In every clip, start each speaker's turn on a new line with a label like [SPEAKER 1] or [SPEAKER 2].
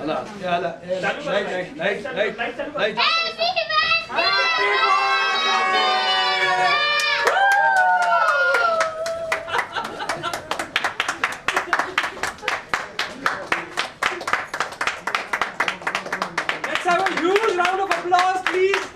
[SPEAKER 1] هلا يا هلا لايك لايك لايك لايك لايك
[SPEAKER 2] Let's have a huge round of applause, please.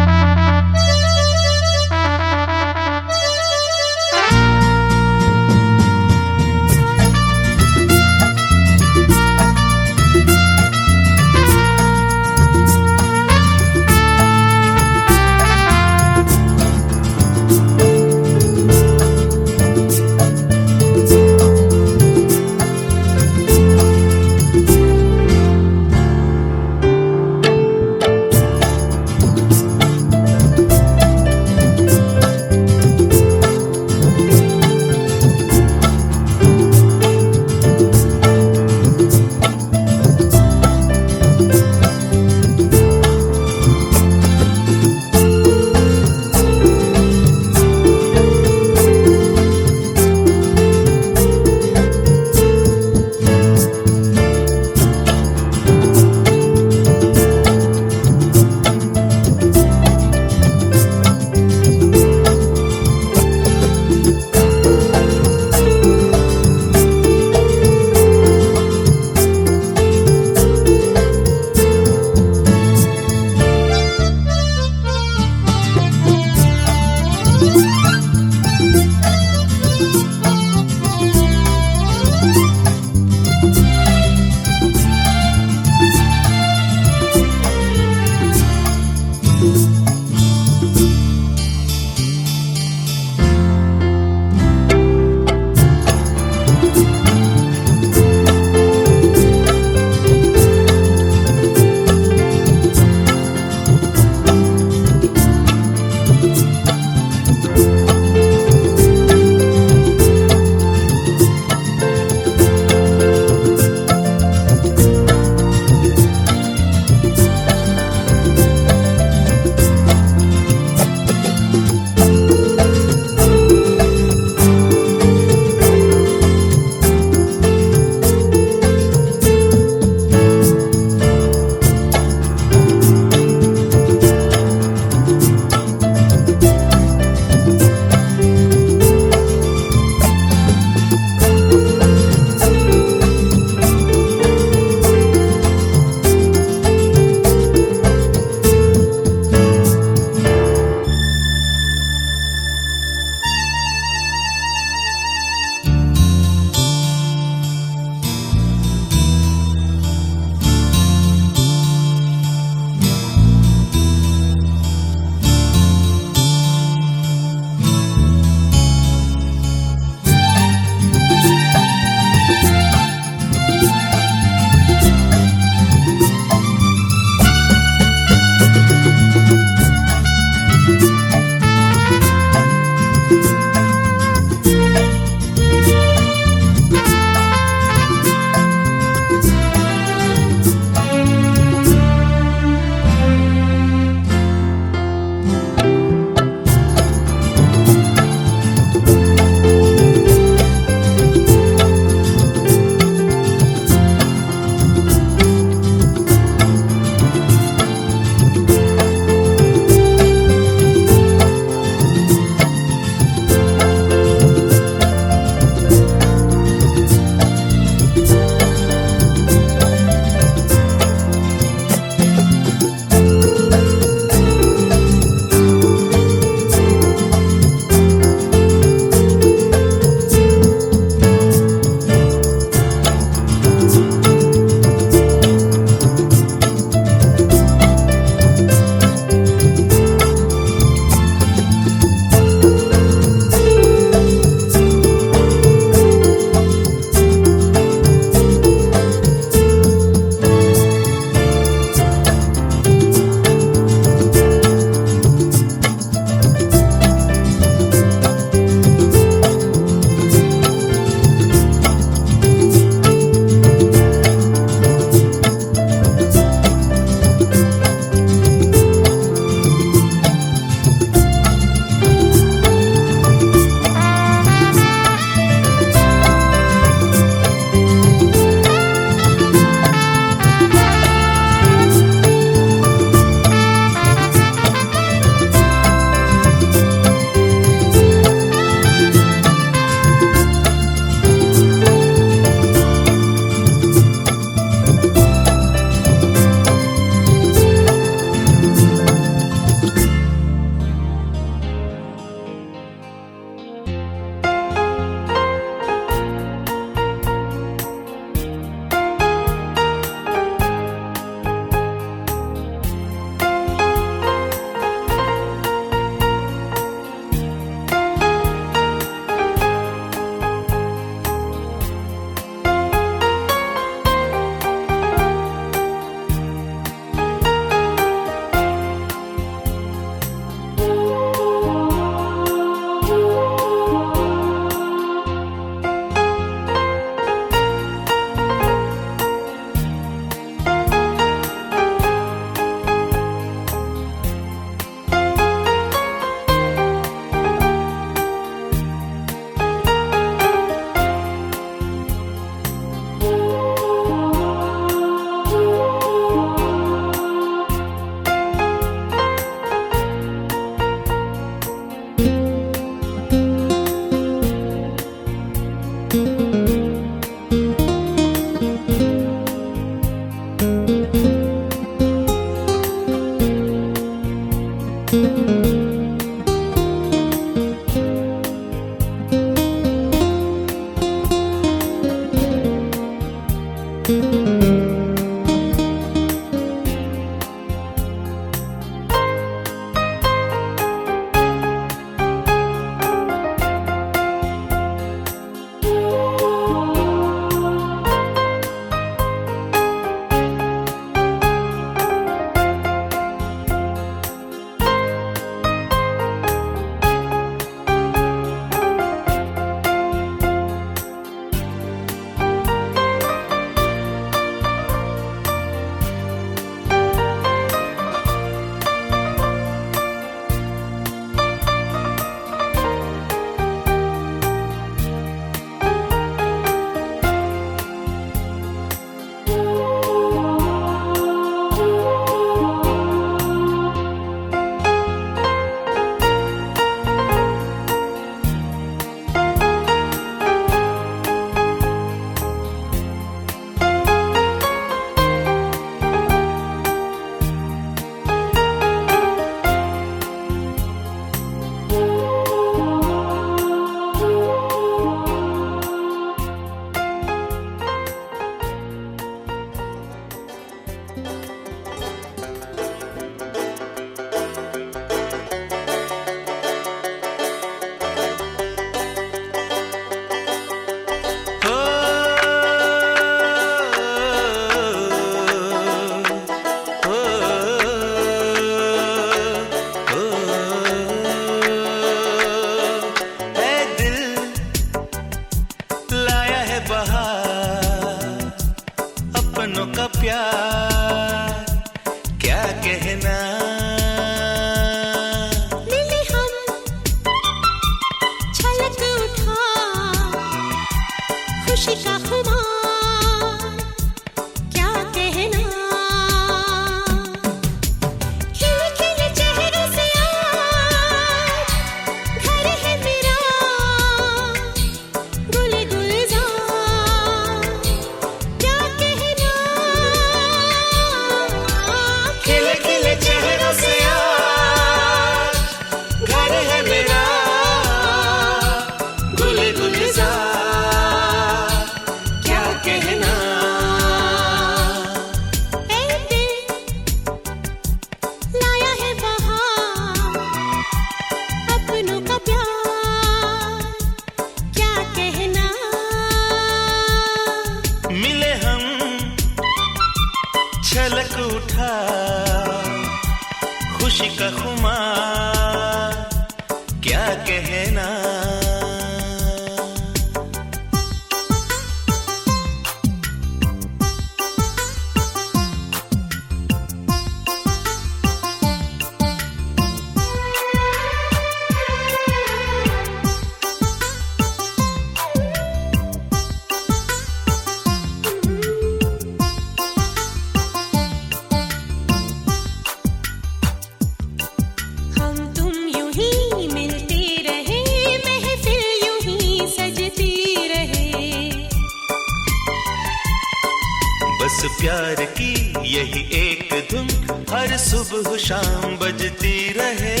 [SPEAKER 3] प्यार की यही एक धुन हर सुबह शाम बजती रहे।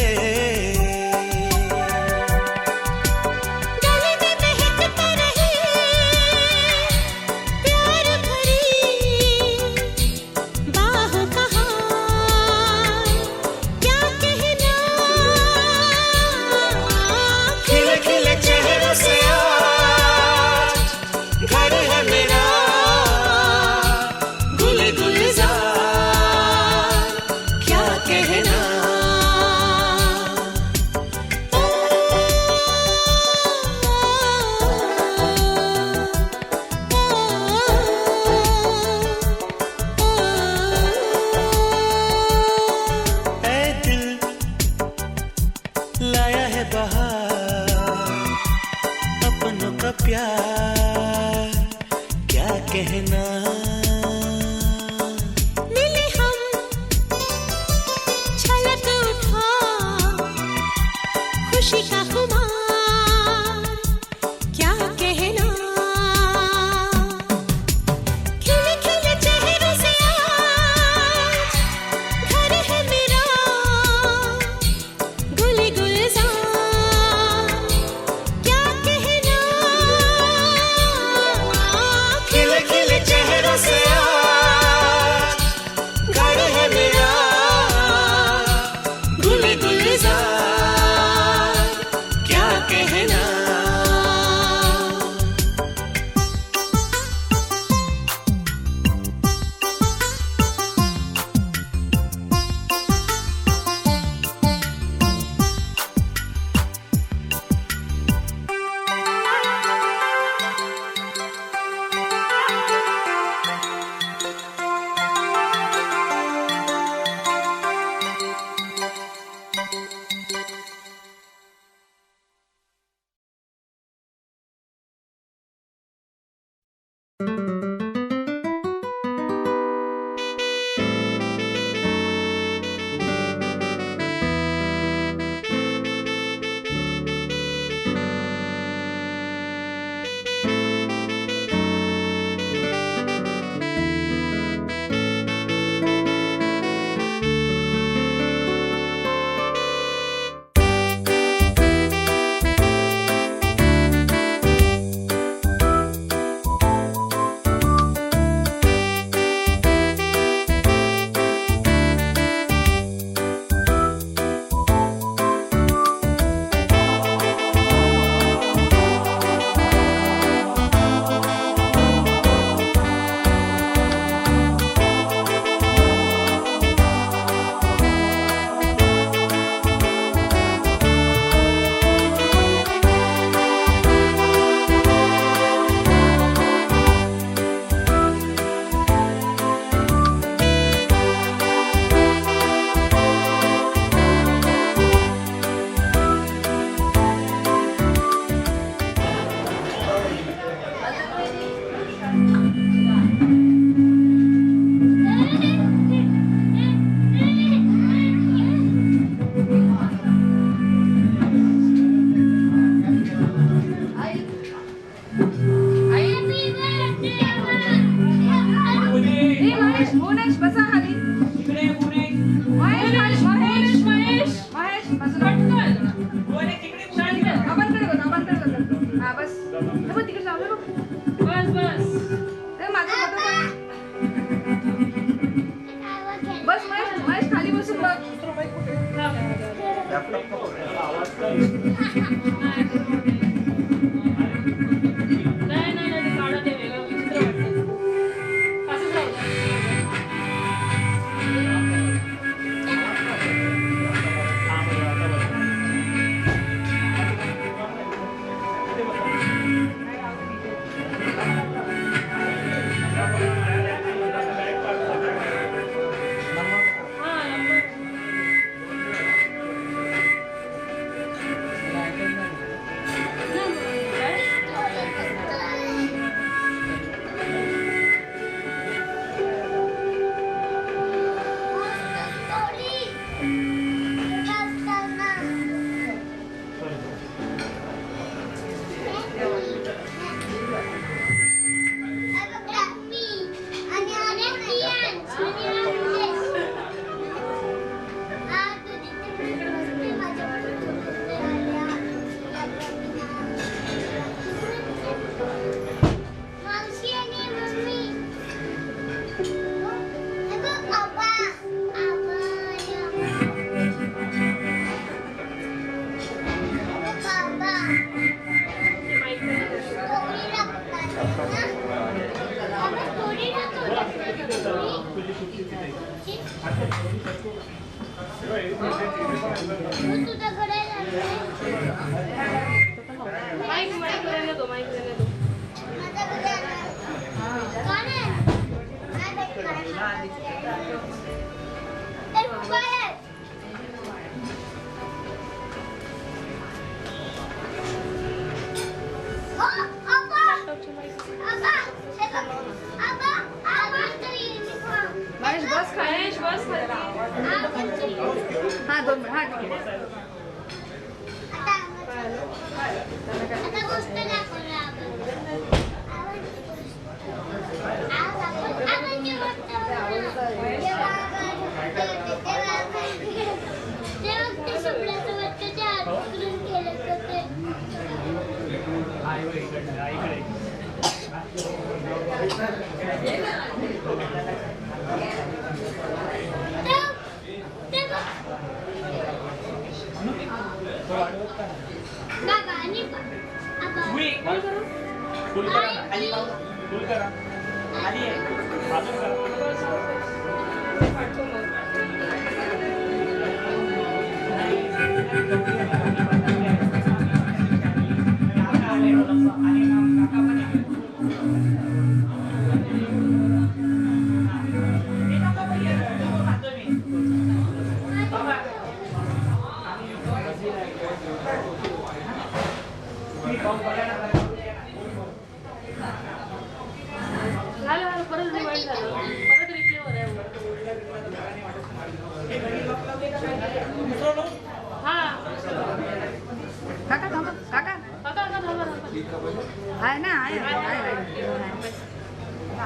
[SPEAKER 3] लाया है बहार अपनों का प्यार, क्या कहना।
[SPEAKER 4] मिले हम छलक उठा खुशी का खुमार, क्या कहना। खिले खिले चेहरों से आज घर है मेरा,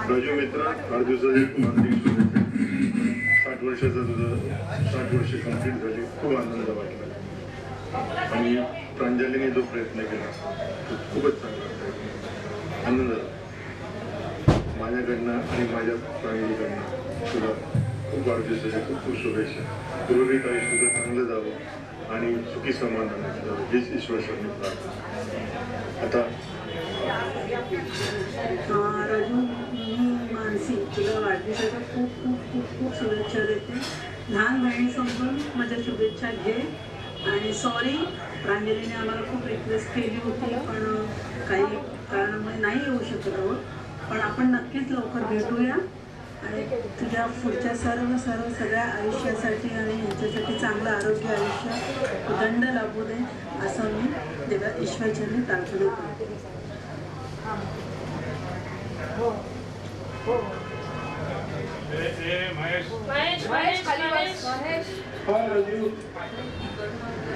[SPEAKER 5] राजू मित्रा 8 दिवसाची मानसिक शुभेच्छा. 60 वर्षाचा तुझं 60 वर्ष कंप्लीट झाली. खूप आनंद वाटला आणि प्रांजलीने जो प्रयत्न केला तो खूपच चांगला आनंद झाला. माझ्याकडनं आणि माझ्या प्रांजलीकडनं तुला खूप वाढदिवसाच्या खूप खूप शुभेच्छा. गुरुवीत आयुष्य तुझं चांगलं जावं आणि सुखी समाधान जावं हीच ईश्वरचरणी प्रार्थना. आता
[SPEAKER 6] राजू मानसी तुला वाढदिवसाच्या खूप खूप खूप खूप शुभेच्छा देते. लहान बहिणीसमोर माझ्या शुभेच्छा घे आणि सॉरी प्रांजलीने आम्हाला खूप रिक्वेस्ट केली होती पण काही कारणामुळे नाही येऊ शकत आहोत. पण आपण नक्कीच लवकर भेटूया आणि तुझ्या पुढच्या सगळ्या आयुष्यासाठी आणि ह्याच्यासाठी चांगलं आरोग्य आयुष्य दंड लाभू दे असं मी देवा ईश्वरचरणी प्रार्थना करते.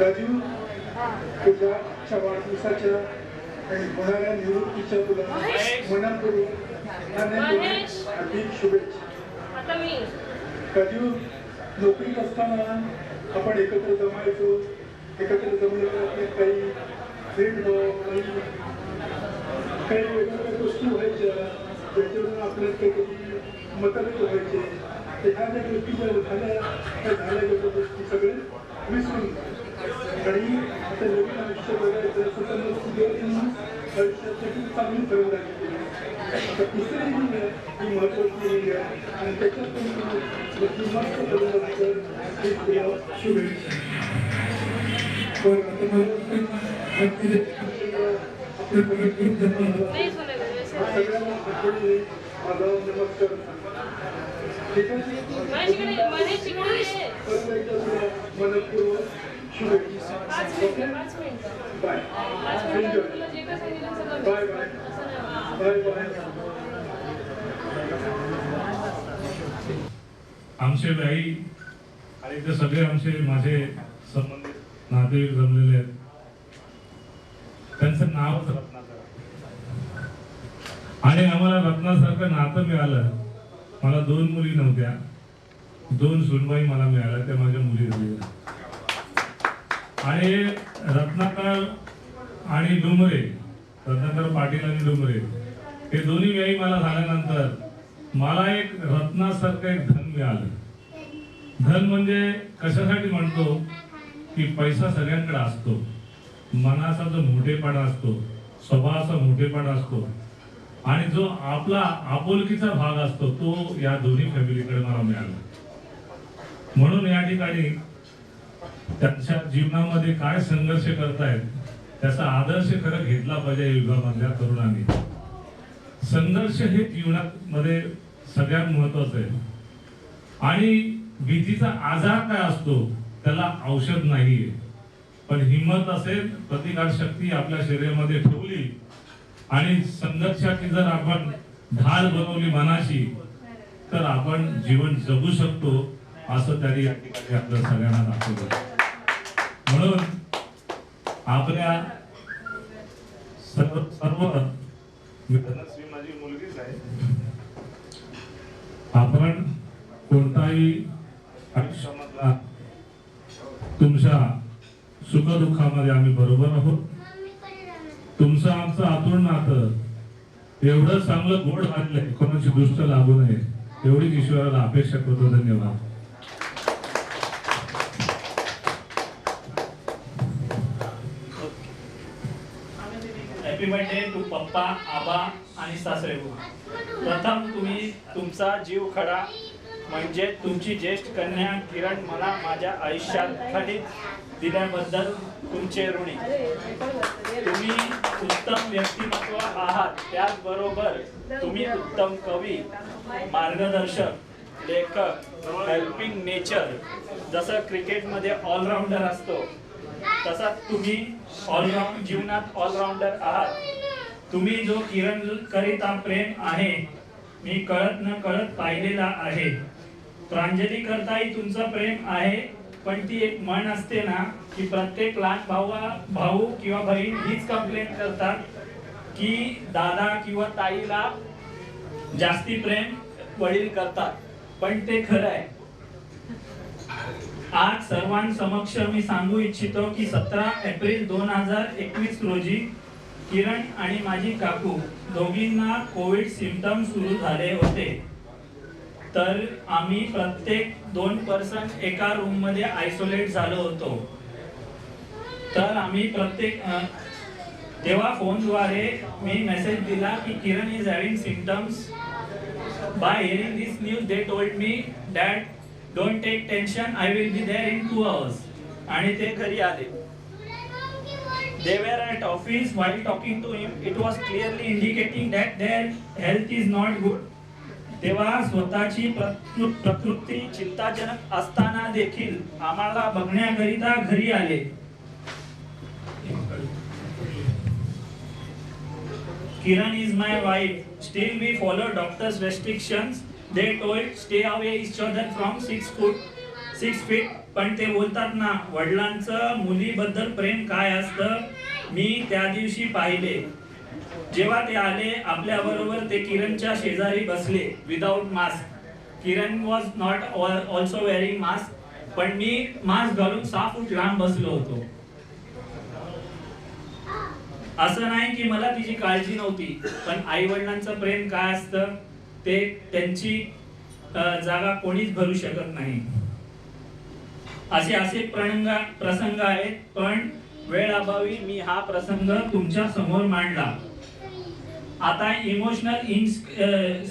[SPEAKER 5] राजू तुझ्या वाढदिवसाच्या आणि होणाऱ्या निवृत्तीच्या तुला मनापूर्वक हार्दिक शुभेच्छा. राजू नोकरीत असताना आपण एकत्र जमायचो. एकत्र जमल्यावर काही भेदभाव काही वेगवेगळ्या गोष्टी व्हायच्या ज्याच्यावरून आपल्यात काही मतभेद व्हायचे. ह्या ज्या गोष्टी ज्या झाल्या त्या झाल्या गेल्या गोष्टी सगळे विसरून आणि आता नवीन आयुष्य बघायचं स्वतःला सुदैवाने आयुष्याची खूप चांगली फरक लागली. आता तिसरी रिंग आहे ही महत्वाची रिंग आहे आणि त्याच्यात पण मस्त बदल ही तुला शुभेच्छा. पण आता मला सगळ्यांना आठवणी माझा नमस्कार. मनपूर्वक शुभेच्छा. Okay bye enjoy bye bye bye bye.
[SPEAKER 7] आमचे भाई आणि ते सगळे आमचे माझे संबंधित नातेवाईक जमलेले आहेत. त्यांचं नावच रत्नाकर आणि आम्हाला रत्नासारखं नातं मिळालं. मला 2 मुली नव्हत्या, 2 सुनबाई मला मिळाल्या, त्या माझ्या मुली झाल्या. आणि रत्नाकर आणि डुमरे, रत्नाकर पाटील आणि डुमरे हे दोन्ही वेळी मला झाल्यानंतर मला एक रत्नासारखं एक धन मिळालं. धन म्हणजे कशासाठी म्हणतो की पैसा सगळ्यांकडे असतो, मनाचा जो मोठेपणा असतो, स्वभावाचा मोठेपणा असतो आणि जो आपला आपुलकीचा भाग असतो तो या दोन्ही फॅमिलीकडे मला मिळाला. म्हणून या ठिकाणी त्यांच्या जीवनामध्ये काय संघर्ष करतायत त्याचा आदर्श खरं घेतला पाहिजे. युगामधल्या तरुणांनी संघर्ष हे जीवनामध्ये सगळ्यात महत्वाचं आहे. आणि भीतीचा आजार काय असतो त्याला औषध नाहीये, पण हिंमत असेल, प्रतिकार शक्ती आपल्या शरीरामध्ये ठेवली आणि संघर्षाची जर आपण ढाल बनवली मनाशी तर आपण जीवन जगू शकतो असं त्यांनी या ठिकाणी आपल्या सगळ्यांना दाखवलं. म्हणून आपल्या सर्व माझी मुलगीच आहे. आपण कोणताही आयुष्यामधला तुमच्या सुखदुःखामध्ये आम्ही बरोबर आहोत. तुमचं आमचं आतून नातं एवढं चांगलं गोड घातलंय, कोणाची दुष्ट लागू नये एवढीच ईश्वराला अपेक्षा करतो. धन्यवाद.
[SPEAKER 1] हॅपी बर्थडे टू पप्पा, आबा आणि सासरे. प्रथम तुम्ही तुमचा जीव खडा म्हणजे तुमची ज्येष्ठ कन्या किरण मला माझ्या आयुष्यात खंडित दिल्याबद्दल तुमचे ऋणी. तुम्ही उत्तम व्यक्तिमत्व आहात, त्याचबरोबर तुम्ही उत्तम कवी, मार्गदर्शक, लेखक, हेल्पिंग नेचर. जसं क्रिकेटमध्ये ऑलराऊंडर असतो तसा तुम्ही ऑलराऊंड जीवनात ऑलराऊंडर आहात. तुम्ही जो किरण करिता प्रेम आहे मी कळत न कळत पाहिलेला आहे. प्रांजली करताही तुमचं प्रेम आहे, पण ती एक म्हण असते ना की प्रत्येक लहान भाऊ किंवा बहीण हीच कंप्लेंट करतात की दादा किंवा ताईला जास्ती प्रेम वडील करतात, पण ते खरं आहे. आज सर्वांसमक्ष मी सांगू इच्छितो की 17 एप्रिल 2021 रोजी किरण आणि माझी काकू दोघींना कोविड सिम्पटम सुरू झाले होते. तर आम्ही प्रत्येक 2 पर्सन एका रूम मध्ये आयसोलेट झालो होतो. तर आम्ही तेव्हा फोनद्वारे मी मेसेज दिला की Kiran is having symptoms. By hearing this news they told me dad don't take tension, I will be there in 2 hours. आणि ते घरी आले. They were at office while talking to him. It was clearly indicating that their health is not good. तेव्हा स्वतःची प्रकृती चिंताजनक असताना देखील आम्हाला बघण्याकरिता घरी आले. Kiran is my wife. Still we follow doctor's restrictions. They told stay away each other from 6 feet. पण ते बोलतात ना वडिलांचं मुलीबद्दल प्रेम काय असतं मी त्या दिवशी पाहिले. जेव्हा ते आले आपल्या बरोबर ते किरणच्या शेजारी बसले without mask. Kiran was not also wearing mask, पण मी मास्क घालून 6 फूट लांब बसलो होतो. असं नाही की मला तिची काळजी नव्हती, पण आई वडिलांचं प्रेम काय असतं ते त्यांची जागा कोणीच भरू शकत नाही. असे प्रसंग आहेत, पण वेळ अभावी मी हा प्रसंग तुमच्या समोर मांडला. आता इमोशनल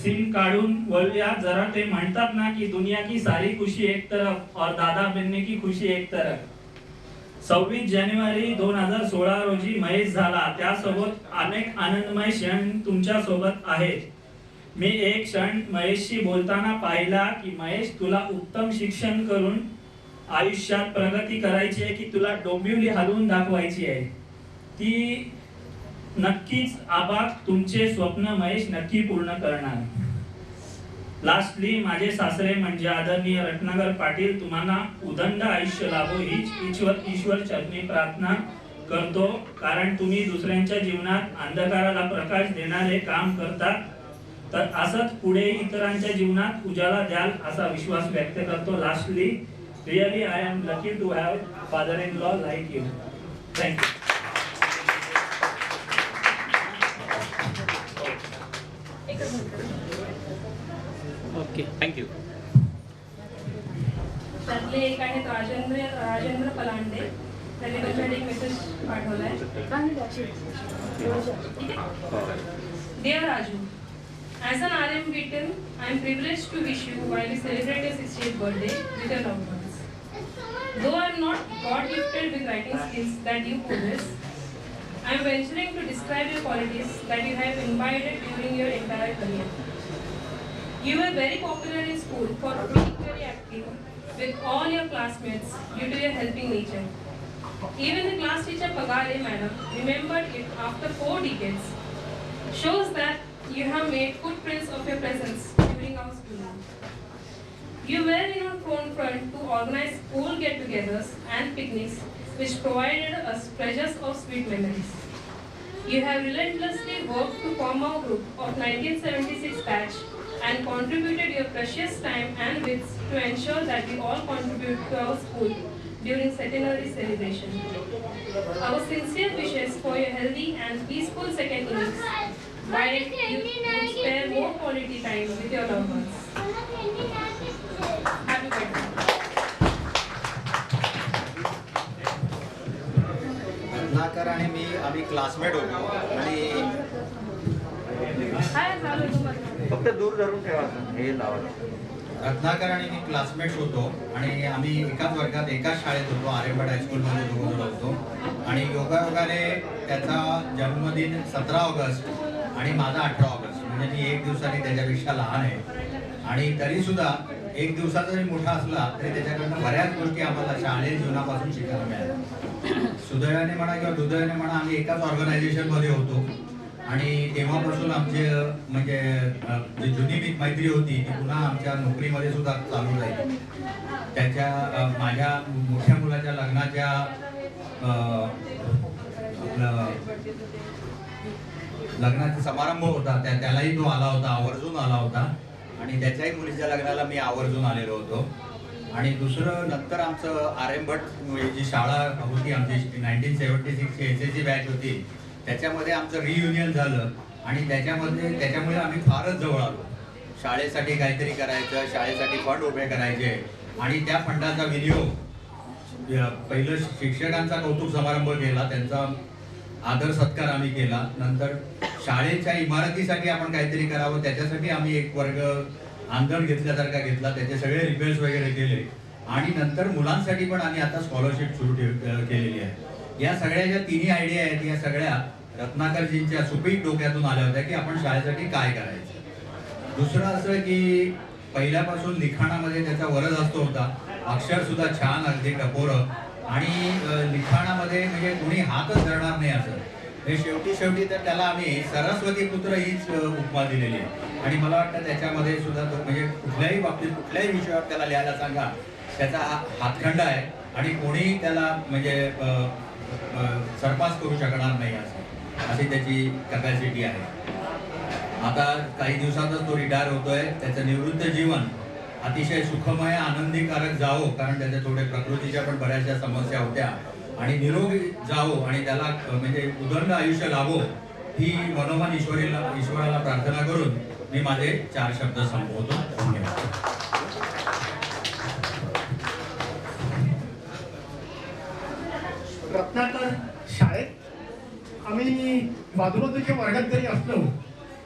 [SPEAKER 1] सीन काढून बोलूया जरा. ते म्हणतात ना की दुनिया की सारी खुशी एक तरफ और दादा बनने की खुशी एक तरफ. 26 जानेवारी 2016 रोजी महेश झाला. त्यासोबत अनेक आनंदमय क्षण तुमच्या सोबत आहेत. मी एक क्षण महेशशी बोलताना पाहिला की महेश, तुला उत्तम शिक्षण करून आयुष्यात प्रगती करायची आहे की तुला डोंबिवली हलवून दाखवायची आहे. ती नक्कीच आबा तुमचे स्वप्न महेश नक्की पूर्ण करणार. लास्टली माझे सासरे म्हणजे आदरणीय रत्नाकर पाटील तुम्हाला उदंड आयुष्य लाभो हीच ईश्वर चरणी प्रार्थना करतो. कारण तुम्ही दुसऱ्यांच्या जीवनात अंधकाराला प्रकाश देणारे काम करतात. तर असंच पुढे इतरांच्या जीवनात उजाला द्याल असा विश्वास व्यक्त करतो. Lastly really I am lucky to have father in law like you. Thank you.
[SPEAKER 2] Okay, thank you.
[SPEAKER 8] त्यातले एक आहेत राजेंद्र पलांडे. त्यांनी माझ्याकडे एक मेसेज पाठवलाय. Dear Raju, as an RM beaten, I am privileged to wish you while you celebrate your 60th birthday with your loved ones. Though I am not God gifted with writing skills that you possess, I am venturing to describe your qualities that you have imbibed during your entire career. You were very popular in school for being very active with all your classmates due to your helping nature. Even the class teacher Pagale madam remembered it after 4 decades. Shows that you have made footprints of your presence during our schooling. You were in our forefront to organize school get-togethers and picnics which provided us treasures of sweet memories. You have relentlessly worked to form our group of 1976 batch and contributed your precious time and wits to ensure that we all contribute to our school during centenary celebration. Our sincere wishes for your healthy and peaceful second innings, while you would spare more quality time with your loved ones. Happy birthday.
[SPEAKER 9] Ratnakar आणि मी आम्ही classmate होतो आणि
[SPEAKER 8] हाय चालू तुम्हाला.
[SPEAKER 9] फक्त दूर धरून ठेवा हे लावा. रत्नाकर आणि मी क्लासमेट्स होतो आणि आम्ही एकाच वर्गात एकाच शाळेत होतो. आर्यभट हायस्कूलमध्ये दोघं होतो आणि योगायोगाने त्याचा जन्मदिन 17 ऑगस्ट आणि माझा 18 ऑगस्ट म्हणजे मी 1 दिवसाने त्याच्यापेक्षा लहान आहे. आणि तरीसुद्धा 1 दिवसाचा जरी मोठा असला तरी त्याच्याकडनं बऱ्याच गोष्टी आम्हाला शालेय जीवनापासून शिकायला मिळाल्या. सुदैवाने म्हणा किंवा दुर्दैवाने म्हणा आम्ही एकाच ऑर्गनायझेशनमध्ये होतो आणि तेव्हापासून आमचे म्हणजे जी जुनी मैत्री होती ती पुन्हा आमच्या नोकरीमध्ये सुद्धा चालू राहील. त्याच्या माझ्या मोठ्या मुलाच्या लग्नाच्या लग्नाचा समारंभ होता त्यालाही तो आला होता, आवर्जून आला होता आणि त्याच्याही मुलीच्या लग्नाला मी आवर्जून आलेलो होतो. आणि दुसरं नंतर आमचं आर्यभट जी शाळा होती आमची 1976 ची SSC बॅच होती त्याच्यामध्ये आमचं रियुनियन झालं आणि त्याच्यामुळे आम्ही फारच जवळ आलो. शाळेसाठी काहीतरी करायचं, शाळेसाठी फंड उभे करायचे आणि त्या फंडाचा विनियोग पहिलं शिक्षकांचा कौतुक समारंभ केला, त्यांचा आदर सत्कार आम्ही केला. नंतर शाळेच्या इमारतीसाठी आपण काहीतरी करावं त्याच्यासाठी आम्ही एक वर्ग आंदोलन घेतल्यासारखा घेतला, त्याचे सगळे रिपेअर्स वगैरे केले आणि नंतर मुलांसाठी पण आम्ही आता स्कॉलरशिप सुरू केलेली आहे. या सगळ्या ज्या तिन्ही आयडिया आहेत या सगळ्या रत्नाकरजींच्या सुपीक डोक्यातून आल्या होत्या की आपण शाळेसाठी काय करायचं. दुसरं असं की पहिल्यापासून लिखाणामध्ये त्याचा वरदहस्त होता, अक्षर सुद्धा छान अगदी टपोर आणि लिखाणामध्ये म्हणजे कोणी हातच धरणार नाही असं. हे शेवटी तर त्याला आम्ही सरस्वती पुत्र हीच उपमा दिलेली आहे आणि मला वाटतं त्याच्यामध्ये सुद्धा तो म्हणजे कुठल्याही बाबतीत कुठल्याही विषयावर त्याला लिहायला सांगा त्याचा हातखंडा आहे आणि कोणीही त्याला म्हणजे सरपास करू शकणार नाही अशी त्याची कॅपॅसिटी आहे. आता काही दिवसातच तो रिटायर होतोय. त्याचं निवृत्त जीवन अतिशय सुखमय आनंदीकारक जावो, कारण त्याच्या थोडे प्रकृतीच्या पण बऱ्याचशा समस्या होत्या आणि निरोगी जावो आणि त्याला म्हणजे उदंड आयुष्य लाभो ही मनोमन ईश्वराला प्रार्थना करून मी माझे 4 शब्द संपवतो. धन्यवाद.
[SPEAKER 10] रत्नाकर शाळेत आम्ही बाजूबाजूच्या वर्गात जरी असलो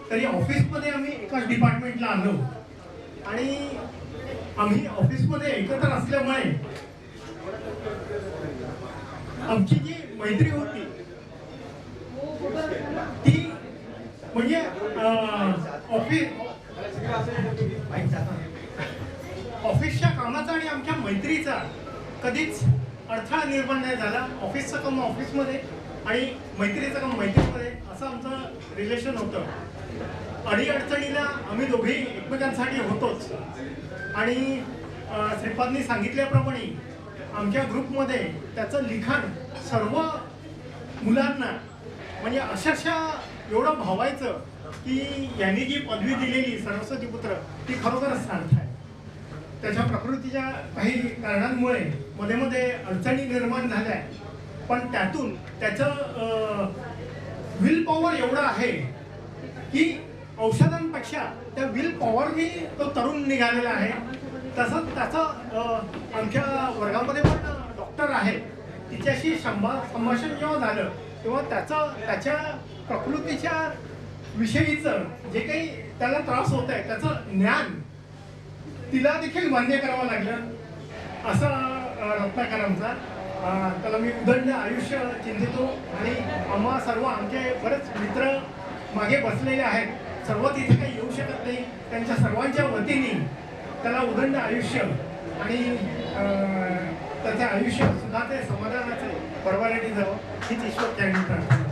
[SPEAKER 10] तरी ऑफिसमध्ये आम्ही एकाच डिपार्टमेंटला आलो आणि आम्ही ऑफिसमध्ये एकत्र असल्यामुळे आमची जी मैत्री होती ती म्हणजे ऑफिसच्या कामाचा आणि आमच्या मैत्रीचा कधीच अडथळा निर्माण नाही झाला. ऑफिसचं काम ऑफिसमध्ये आणि मैत्रीचं काम मैत्रीमध्ये असं आमचं रिलेशन होतं. अडीअडचणीला आम्ही दोघेही एकमेकांसाठी होतोच. आणि श्रीपादनी सांगितल्याप्रमाणे आमच्या ग्रुपमध्ये त्याचं लिखाण सर्व मुलांना म्हणजे अक्षरशः एवढं भावायचं की यांनी जी पदवी दिलेली सरस्वती पुत्र ती खरोखरच सार्थ आहे. त्याच्या प्रकृतीच्या काही कारणांमुळे मध्ये मध्ये अडचणी निर्माण झाल्या पण त्यातून त्याचं विल पॉवर एवढं आहे की औषधांपेक्षा त्या विल पॉवरनी तो तरुण निघालेला आहे. तसंच त्याचं आमच्या वर्गामध्ये पण डॉक्टर आहे तिच्याशी संभाषण जेव्हा झालं तेव्हा त्याच्या प्रकृतीच्या विषयीचं जे काही त्याला त्रास होत आहे त्याचं ज्ञान तिला देखील मान्य करावं लागलं असं रत्नाकरांचा. त्याला मी उदंड आयुष्य चिंतितो आणि आम्हा सर्व आमचे बरेच मित्र मागे बसलेले आहेत. सर्व तिथे काही येऊ शकत नाही. त्यांच्या सर्वांच्या वतीने त्याला उदंड आयुष्य आणि त्याचं आयुष्य सुखाचे समाधानाचे परवानगी जावं हीच ईश्वर चरणी प्रार्थना.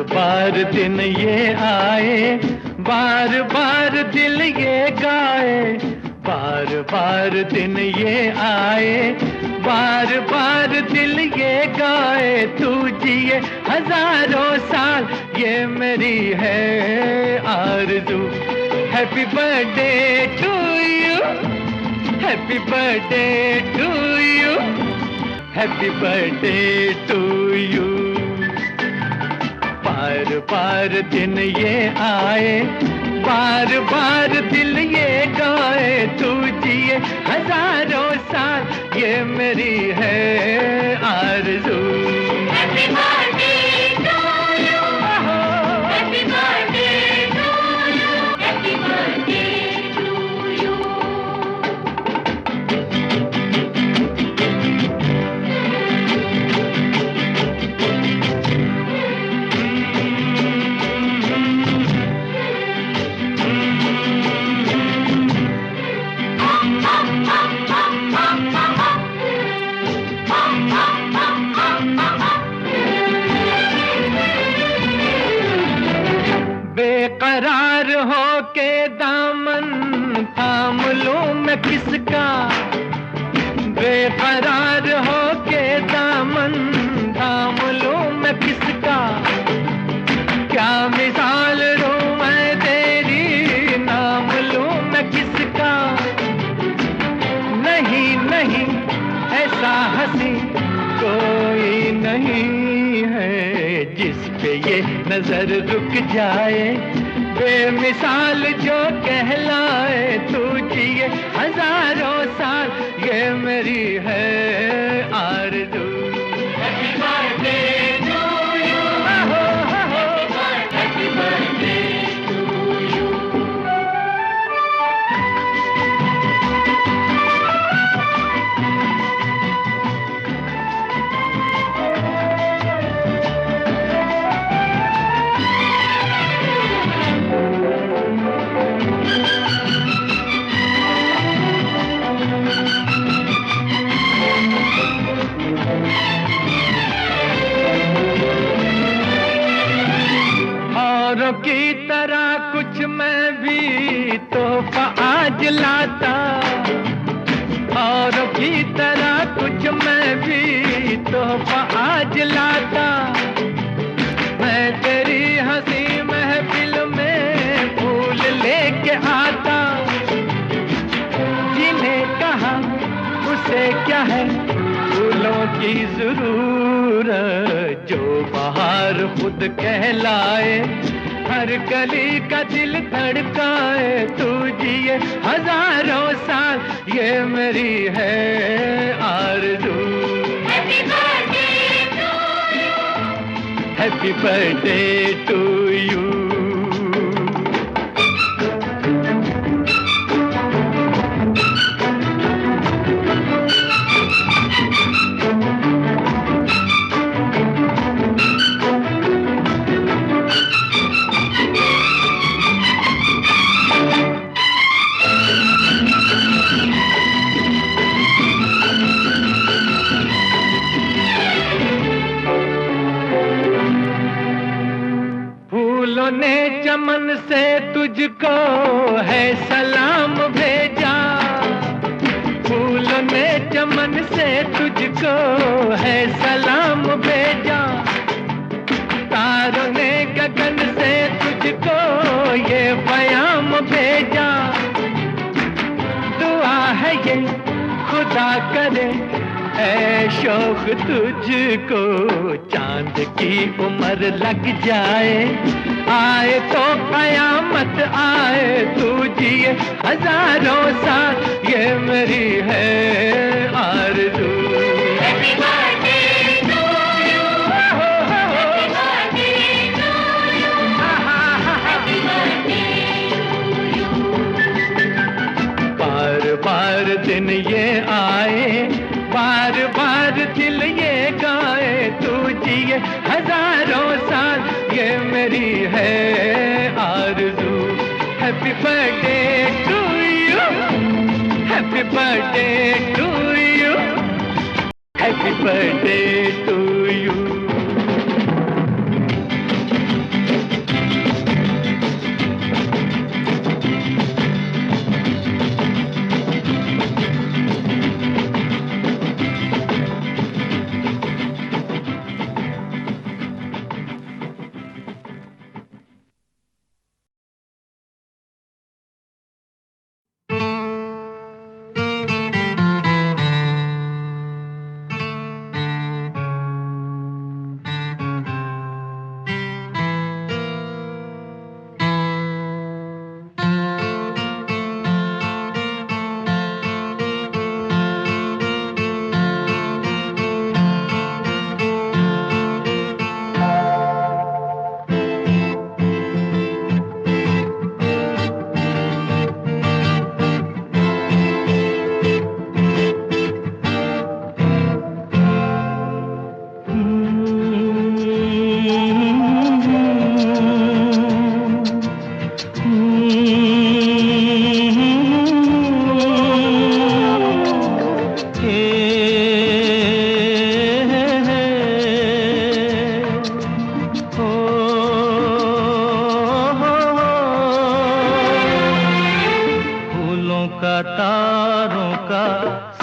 [SPEAKER 11] बार दिन ये आए, बार बार दिल ये गाए, बार बार दिन ये आए, बार बार दिल ये गाए, तू जिए हजारों साल ये मेरी है आरज़ू. Happy birthday to you, happy birthday to you, happy birthday to you. बार बार दिन ये आए, बार बार दिल ये गाए, तू जिए हजारों साल ये मेरी है आरज़ू. Happy birthday to you, happy birthday to you, happy birthday to you. बेकरार हो के दामन थाम लूं मैं किसका, बेकरार हो के जैसा हंसी कोई नहीं है जिस पे ये नजर रुक जाए, बेमिसाल जो कहलाए। तू जिए हजारों साल ये मेरी है आरज़ू। Happy birthday to you, happy birthday to you। औरों की तरह कुछ मैं भी तोहफा आज लाता, औरों की तरह कुछ मैं भी तोहफा आज लाता। मैं तेरी हंसी महफिल में फूल लेके आता। जिन्हें कहा उसे क्या है फूलों की जरूरत, जो बाहर खुद कहलाए, हर गली का दिल धड़काए। तू जिए हजारों साल ये मेरी है आरज़ू। Happy birthday to you, Happy birthday to you। फूलों ने चमन से तुझको है सलाम भेजा, फूलों ने चमन से तुझको है सलाम भेजा। तारों ने गगन से तुझको ये पैगाम भेजा। दुआ है ये खुदा करे ऐ शौक तुझको चांद की उम्र लग जाए, आए तो कयामत आए। तू जिए हजारों साल ये मेरी है आरज़ू। Happy birthday to you, Happy birthday to you, Happy birthday to you। बार बार दिन ये आए, बार बार दिल ये गाए। तू जिए हजारों साल ये मेरी है आरज़ू। Happy birthday to you, Happy birthday to you, Happy birthday to you। तारों का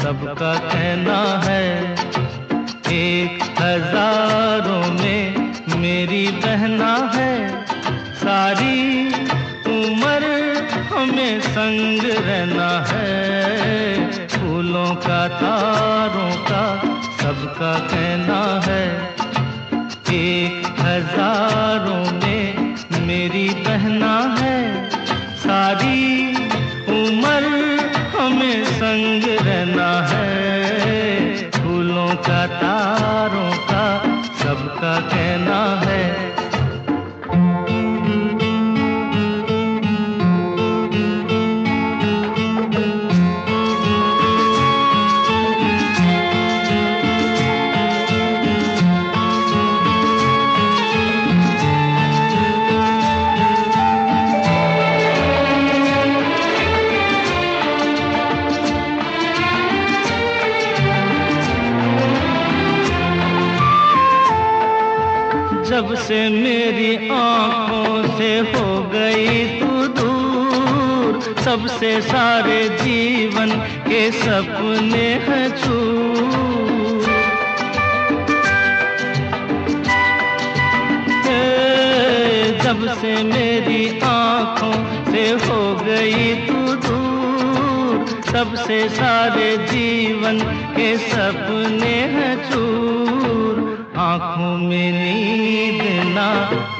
[SPEAKER 11] सबका कहना है, एक हजारों में मेरी बहना है। सारी उम्र हमें संग रहना है, फूलों फूलों का तारों का सबका कहना है, एक हजारों में मेरी बहना है, सारी उम्र हमें संग रहना है, फूलों का तारों का सबका कहना है। जब से मेरी आंखों से हो गई तू दूर, तब से सारे जीवन के सपने हैं चूर। जब से मेरी आंखों से हो गई तू दूर, तब से सारे जीवन के सपने हैं चूर। आँखों में नींद ना,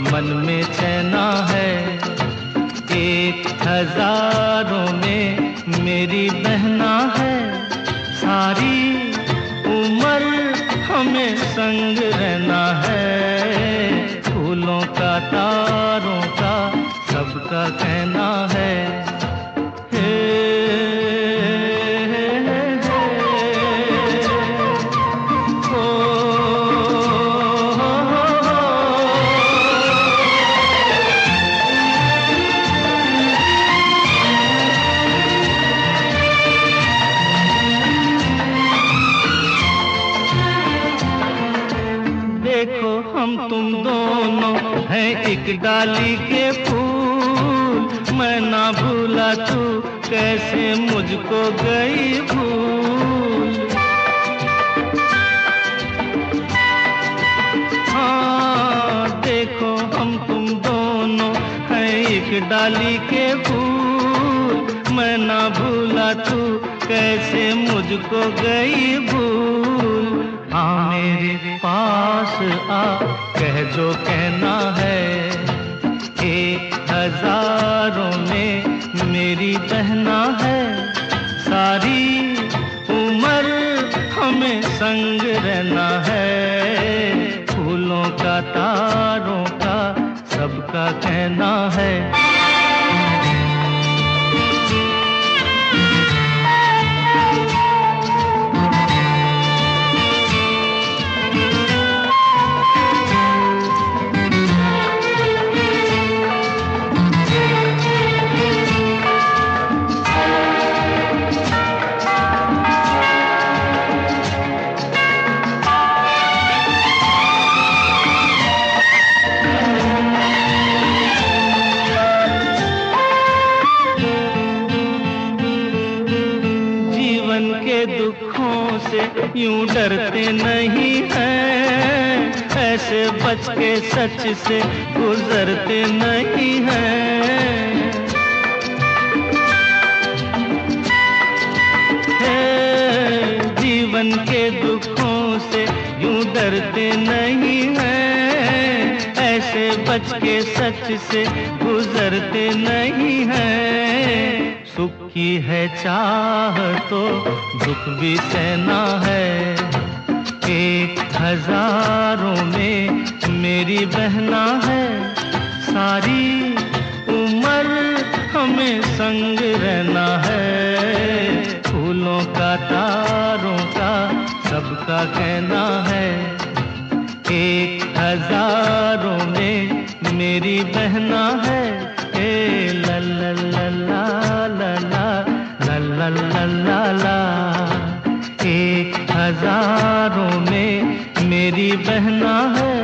[SPEAKER 11] मन में चैना है, एक हजारों में मेरी बहना है, सारी उम्र हमें संग रहना है, फूलों का तारों का सबका कहना है। देखो हम तुम दोनों हैं एक डाली के फूल, मैं ना भूला तू कैसे मुझको गई भूल। हाँ देखो हम तुम दोनों हैं एक डाली के फूल, मैं ना भूला तू कैसे मुझको गई भूल। हाँ मेरे पास आ कह जो कहना है, एक हजारों में मेरी बहना है, सारी उम्र हमें संग रहना है, फूलों का तारों का सबका कहना है। दुखों से यूं डरते नहीं हैं, ऐसे बच के सच से गुजरते नहीं हैं। जीवन के दुखों से यूं डरते नहीं हैं, ऐसे बच के सच से गुजरते नहीं हैं। सुख की है चाह तो दुख भी सहना है, एक हजारों में मेरी बहना है, सारी उम्र हमें संग रहना है, फूलों का तारों का सबका कहना है, एक हजारों में मेरी बहना है। ला ला ला ला ला ला ला ला ला, एक हजारों में मेरी बहना है।